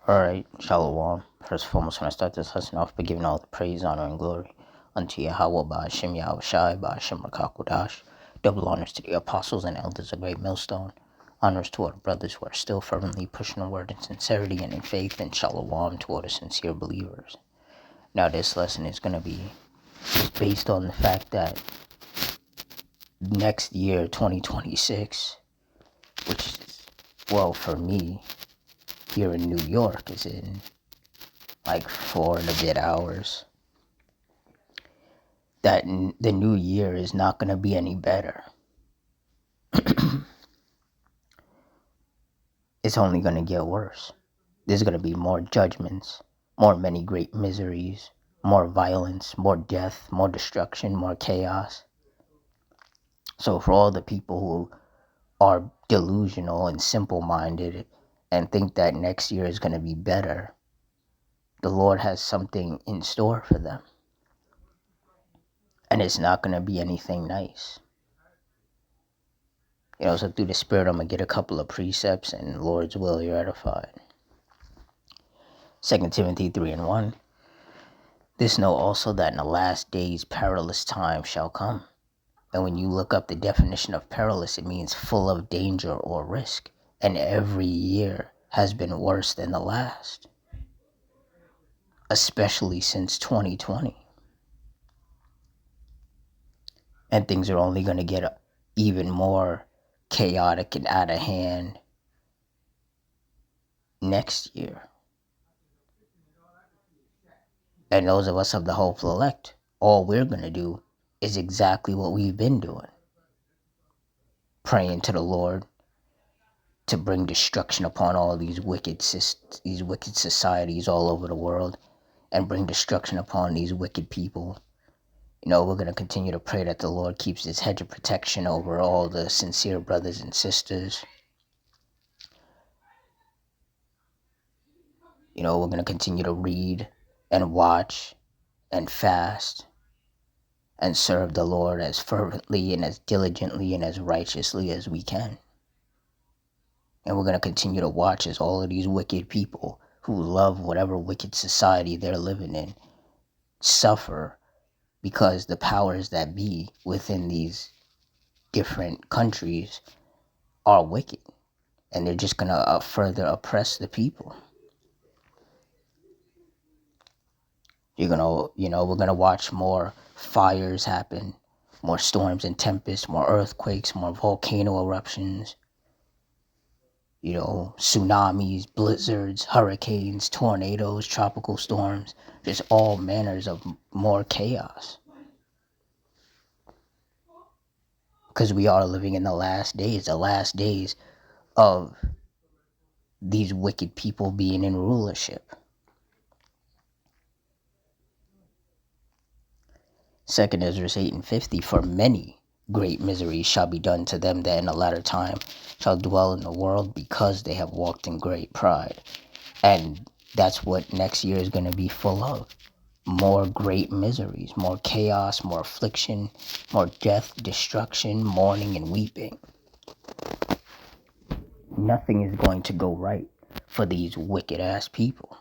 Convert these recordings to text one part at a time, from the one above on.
Alright, Shalom. First and foremost, when I start this lesson off by giving all the praise, honor, and glory unto Yahweh, Ba'ashem Yahweh Shai, Ba'ashem Rakakwadash. Double honors to the apostles and elders of Great Millstone. Honors to all the brothers who are still fervently pushing the word in sincerity and in faith, and Shalom to all the sincere believers. Now, this lesson is going to be just based on the fact that next year, 2026, which is, well, for me, here in New York, is in like 4 and a bit hours, that the new year is not going to be any better. It's only going to get worse. There's going to be more judgments, more many great miseries, more violence, more death, more destruction, more chaos. So for all the people who are delusional and simple-minded and think that next year is going to be better, the Lord has something in store for them. And it's not going to be anything nice. So through the Spirit, I'm going to get a couple of precepts, and Lord's will, you're edified. 2 Timothy 3:1. This know also that in the last days perilous times shall come. And when you look up the definition of perilous, it means full of danger or risk. And every year has been worse than the last, especially since 2020. And things are only going to get even more chaotic and out of hand next year. And those of us of the hopeful elect, all we're going to do is exactly what we've been doing. Praying to the Lord to bring destruction upon all these wicked societies all over the world, and bring destruction upon these wicked people. We're going to continue to pray that the Lord keeps his hedge of protection over all the sincere brothers and sisters. We're going to continue to read and watch and fast and serve the Lord as fervently and as diligently and as righteously as we can. And we're going to continue to watch as all of these wicked people who love whatever wicked society they're living in suffer, because the powers that be within these different countries are wicked, and they're just going to further oppress the people. We're going to watch more fires happen, more storms and tempests, more earthquakes, more volcano eruptions, tsunamis, blizzards, hurricanes, tornadoes, tropical storms, just all manners of more chaos. Because we are living in the last days of these wicked people being in rulership. 2 Ezra 8:50, for many great miseries shall be done to them that in the latter time shall dwell in the world, because they have walked in great pride. And that's what next year is going to be full of. More great miseries, more chaos, more affliction, more death, destruction, mourning, and weeping. Nothing is going to go right for these wicked ass people.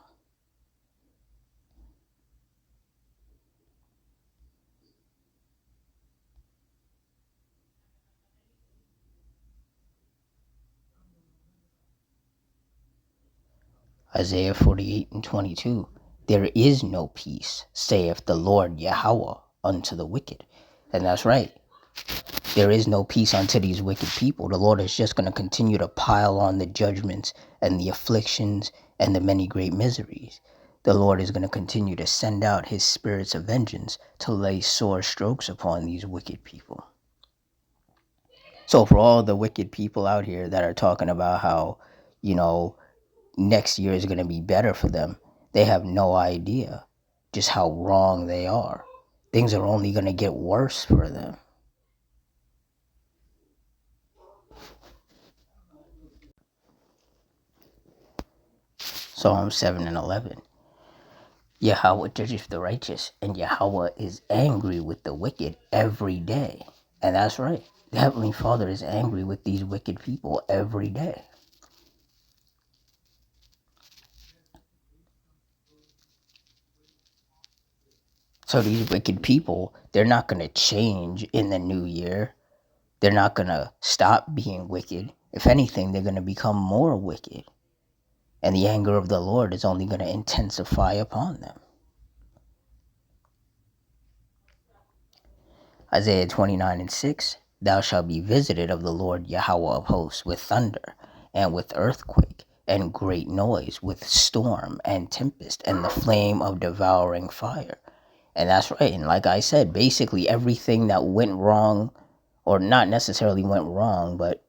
Isaiah 48:22. There is no peace, saith the Lord Yahweh, unto the wicked. And that's right. There is no peace unto these wicked people. The Lord is just going to continue to pile on the judgments and the afflictions and the many great miseries. The Lord is going to continue to send out his spirits of vengeance to lay sore strokes upon these wicked people. So for all the wicked people out here that are talking about how, next year is going to be better for them, they have no idea just how wrong they are. Things are only going to get worse for them. Psalm 7:11. Yahweh judgeth the righteous, and Yahweh is angry with the wicked every day. And that's right. The Heavenly Father is angry with these wicked people every day. So these wicked people, they're not going to change in the new year. They're not going to stop being wicked. If anything, they're going to become more wicked. And the anger of the Lord is only going to intensify upon them. Isaiah 29:6, Thou shalt be visited of the Lord Yahweh of hosts with thunder, and with earthquake, and great noise, with storm and tempest, and the flame of devouring fire. And that's right. And like I said, basically everything that went wrong, or not necessarily went wrong, but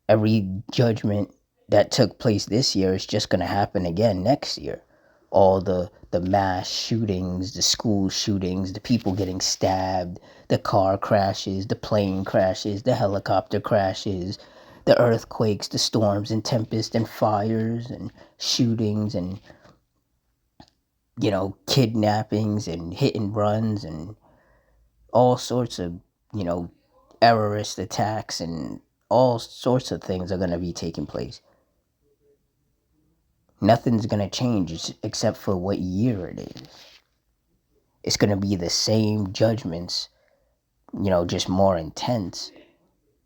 every judgment that took place this year is just going to happen again next year. All the mass shootings, the school shootings, the people getting stabbed, the car crashes, the plane crashes, the helicopter crashes, the earthquakes, the storms and tempests and fires and shootings and, kidnappings and hit and runs and all sorts of, terrorist attacks and all sorts of things are going to be taking place. Nothing's going to change except for what year it is. It's going to be the same judgments, just more intense,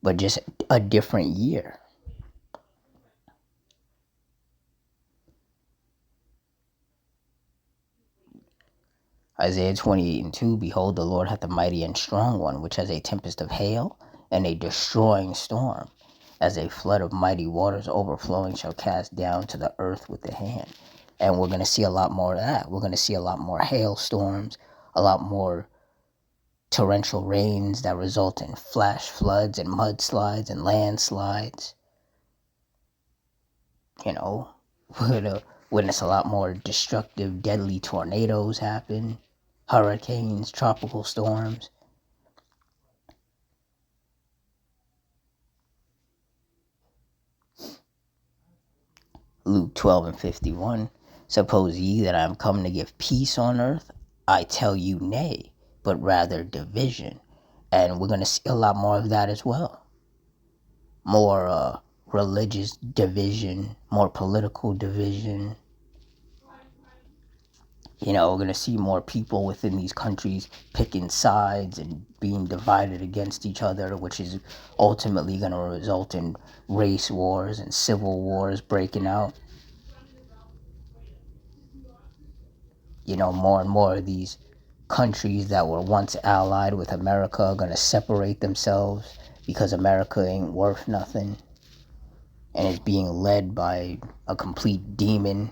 but just a different year. Isaiah 28:2, Behold, the Lord hath a mighty and strong one, which has a tempest of hail and a destroying storm, as a flood of mighty waters overflowing shall cast down to the earth with the hand. And we're going to see a lot more of that. We're going to see a lot more hailstorms, a lot more torrential rains that result in flash floods and mudslides and landslides. We're going to witness a lot more destructive, deadly tornadoes happen, hurricanes, tropical storms. Luke 12:51, Suppose ye that I am come to give peace on earth? I tell you nay, but rather division. And we're going to see a lot more of that as well. More religious division, more political division. We're going to see more people within these countries picking sides and being divided against each other, which is ultimately going to result in race wars and civil wars breaking out. More and more of these countries that were once allied with America are going to separate themselves because America ain't worth nothing and is being led by a complete demon.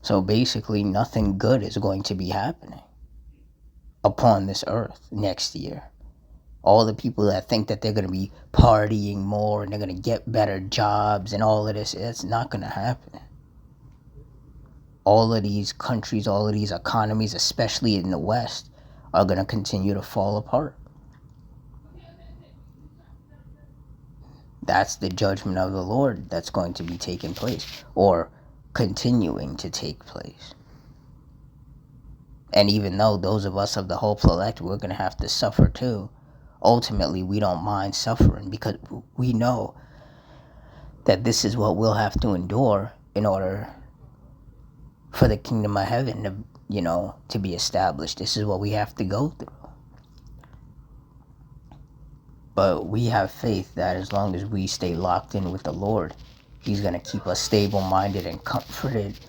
So basically, nothing good is going to be happening upon this earth next year. All the people that think that they're going to be partying more and they're going to get better jobs and all of this, it's not going to happen. All of these countries, all of these economies, especially in the West, are going to continue to fall apart. That's the judgment of the Lord that's going to be taking place, or continuing to take place. And even though those of us of the hopeful elect, we're going to have to suffer too, ultimately we don't mind suffering because we know that this is what we'll have to endure in order for the kingdom of heaven to be established. This is what we have to go through. But we have faith that as long as we stay locked in with the Lord, He's going to keep us stable-minded and comforted.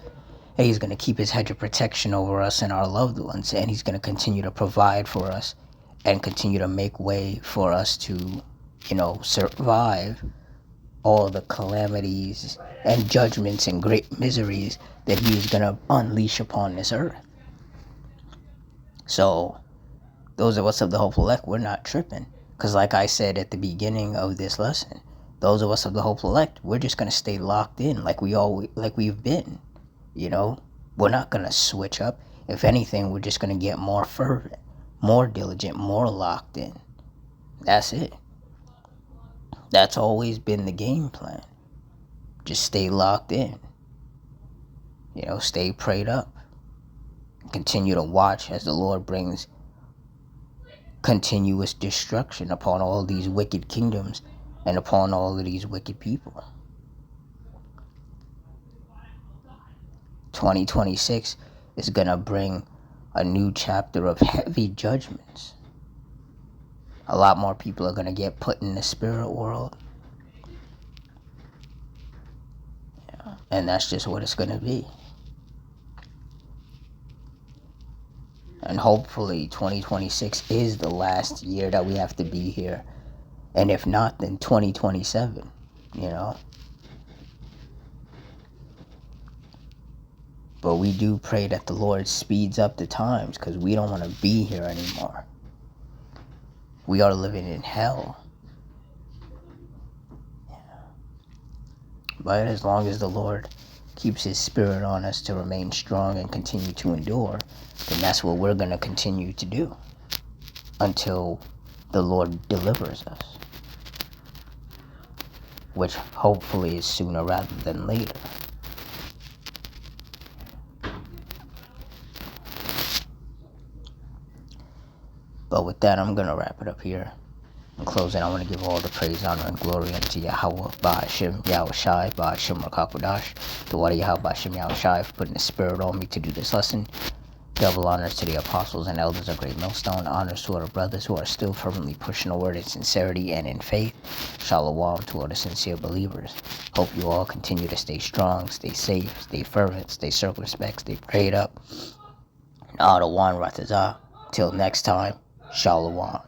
And He's going to keep His hedge of protection over us and our loved ones. And He's going to continue to provide for us and continue to make way for us to, survive all the calamities and judgments and great miseries that He's going to unleash upon this earth. So, those of us of the hopeful elect, we're not tripping. Because like I said at the beginning of this lesson, those of us of the hopeful elect, we're just going to stay locked in like we've been. We're not going to switch up. If anything, we're just going to get more fervent, more diligent, more locked in. That's it. That's always been the game plan. Just stay locked in. Stay prayed up. Continue to watch as the Lord brings continuous destruction upon all these wicked kingdoms and upon all of these wicked people. 2026 is going to bring a new chapter of heavy judgments. A lot more people are going to get put in the spirit world. Yeah. And that's just what it's going to be. And hopefully 2026 is the last year that we have to be here. And if not, then 2027, you know. But we do pray that the Lord speeds up the times, because we don't want to be here anymore. We are living in hell. Yeah. But as long as the Lord keeps his spirit on us to remain strong and continue to endure, then that's what we're going to continue to do until the Lord delivers us, which hopefully is sooner rather than later. But with that, I'm going to wrap it up here. In closing, I want to give all the praise, honor, and glory unto Yahweh, Ba'ashem, Yahushai, Ba'ashem, Rakakwadash, the Wadi Yahweh, Ba'ashem, Yahushai, for putting the spirit on me to do this lesson. Double honors to the apostles and elders of Great Millstone. Honors to our brothers who are still firmly pushing the word in sincerity and in faith. Shalom to all the sincere believers. Hope you all continue to stay strong, stay safe, stay fervent, stay circumspect, stay prayed up. And Adawan Ratazah. Till next time, Shalom.